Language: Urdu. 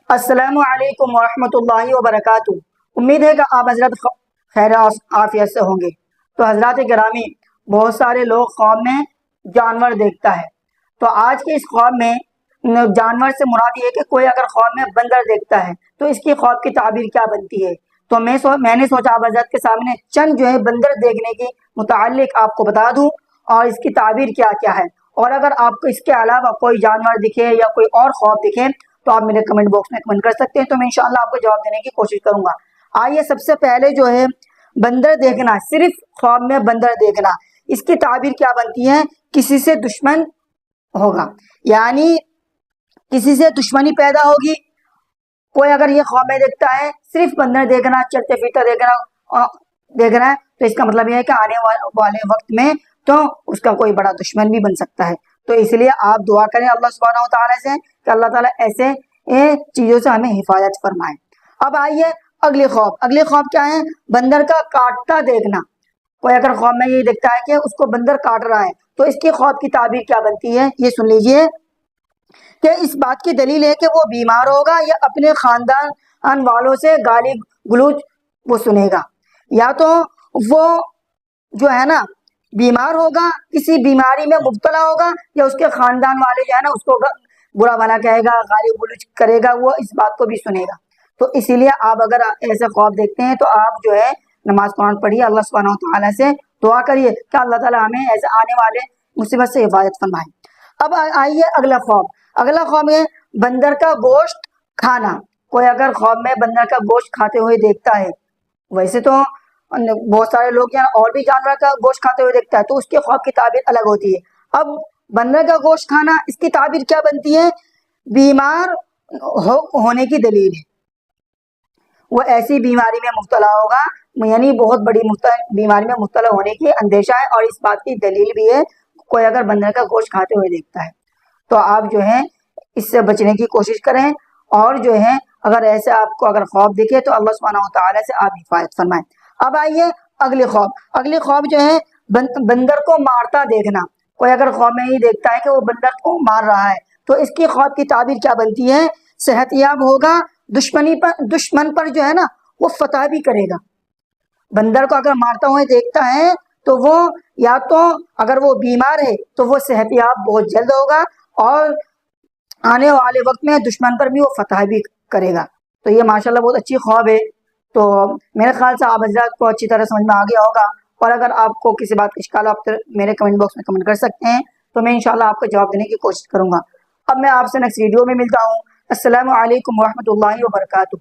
السلام علیکم ورحمۃ اللہ وبرکاتہ۔ امید ہے کہ آپ حضرات خیر عافیت سے ہوں گے۔ تو حضرات گرامی، بہت سارے لوگ خواب میں جانور دیکھتا ہے۔ تو آج کے اس خواب میں جانور سے مراد یہ ہے کہ کوئی اگر خواب میں بندر دیکھتا ہے تو اس کی خواب کی تعبیر کیا بنتی ہے۔ تو میں نے سوچا آپ حضرات کے سامنے چند جو ہے بندر دیکھنے کے متعلق آپ کو بتا دوں اور اس کی تعبیر کیا کیا ہے، اور اگر آپ کو اس کے علاوہ کوئی جانور دکھے یا کوئی اور خواب دکھے تو آپ میرے کمنٹ باکس میں کمنٹ کر سکتے ہیں، تو میں انشاءاللہ آپ کو جواب دینے کی کوشش کروں گا۔ آئیے سب سے پہلے جو ہے بندر دیکھنا، صرف خواب میں بندر دیکھنا، اس کی تعبیر کیا بنتی ہے؟ کسی سے دشمن ہوگا، یعنی کسی سے دشمنی پیدا ہوگی۔ کوئی اگر یہ خواب میں دیکھتا ہے صرف بندر دیکھنا، چلتے پھرتا دیکھنا ہے، تو اس کا مطلب یہ ہے کہ آنے والے وقت میں تو اس کا کوئی بڑا دشمن بھی بن سکتا ہے۔ تو اس لیے آپ دعا کریں اللہ سبحانہ و تعالیٰ سے کہ اللہ تعالیٰ ایسے چیزوں سے ہمیں حفاظت فرمائے۔ اب آئیے اگلی خواب کیا ہے؟ بندر کا کاٹتا دیکھنا۔ کوئی اگر خواب میں یہ دیکھتا ہے کہ اس کو بندر کاٹ رہا ہے تو اس کی خواب کی تعبیر کیا بنتی ہے؟ یہ سن لیجئے کہ اس بات کی دلیل ہے کہ وہ بیمار ہوگا یا اپنے خاندان والوں سے گالی گلوچ وہ سنے گا، یا تو وہ جو ہے نا بیمار ہوگا، کسی بیماری میں مبتلا ہوگا، یا اس کے خاندان والے جو ہے نا اس کو برا بھلا کہے گا، گالی گلوچ کرے گا، وہ اس بات کو بھی سنے گا۔ تو اسی لیے آپ اگر ایسے خواب دیکھتے ہیں تو آپ جو ہے نماز قرآن پڑھیے، اللہ سبحانہ و تعالیٰ سے دعا کریے کہ اللہ تعالیٰ ہمیں ایسے آنے والے مصیبت سے حفاظت فرمائے۔ اب آئیے اگلا خواب ہے بندر کا گوشت کھانا۔ کوئی اگر خواب میں بندر کا گوشت کھاتے ہوئے دیکھتا ہے، ویسے تو بہت سارے لوگ یہاں اور بھی جانور کا گوشت کھاتے ہوئے دیکھتا ہے تو اس کے خواب کی تعبیر الگ ہوتی ہے۔ اب بندر کا گوشت کھانا، اس کی تعبیر کیا بنتی ہے؟ بیمار ہونے کی دلیل ہے، وہ ایسی بیماری میں مبتلا ہوگا، یعنی بہت بڑی بیماری میں مبتلا ہونے کی اندیشہ ہے، اور اس بات کی دلیل بھی ہے کوئی اگر بندر کا گوشت کھاتے ہوئے دیکھتا ہے تو آپ جو ہے اس سے بچنے کی کوشش کریں، اور جو ہے اگر ایسے آپ کو اگر خواب دکھے تو اللہ سبحانہ و تعالیٰ سے آپ حفاظت فرمائیں۔ اب آئیے اگلی خواب جو ہے بندر کو مارتا دیکھنا۔ کوئی اگر خواب میں یہ دیکھتا ہے کہ وہ بندر کو مار رہا ہے تو اس کی خواب کی تعبیر کیا بنتی ہے؟ صحت یاب ہوگا، دشمن پر جو ہے نا وہ فتح بھی کرے گا۔ بندر کو اگر مارتا ہوئے دیکھتا ہے تو وہ یا تو اگر وہ بیمار ہے تو وہ صحت یاب بہت جلد ہوگا، اور آنے والے وقت میں دشمن پر بھی وہ فتح بھی کرے گا۔ تو یہ ماشاءاللہ بہت اچھی خواب ہے۔ تو میرے خیال سے آپ حضرات کو اچھی طرح سمجھ میں آ گیا ہوگا، اور اگر آپ کو کسی بات کا اشکال آپ میرے کمنٹ باکس میں کمنٹ کر سکتے ہیں، تو میں انشاءاللہ آپ کو جواب دینے کی کوشش کروں گا۔ اب میں آپ سے نیکسٹ ویڈیو میں ملتا ہوں۔ السلام علیکم ورحمۃ اللہ وبرکاتہ۔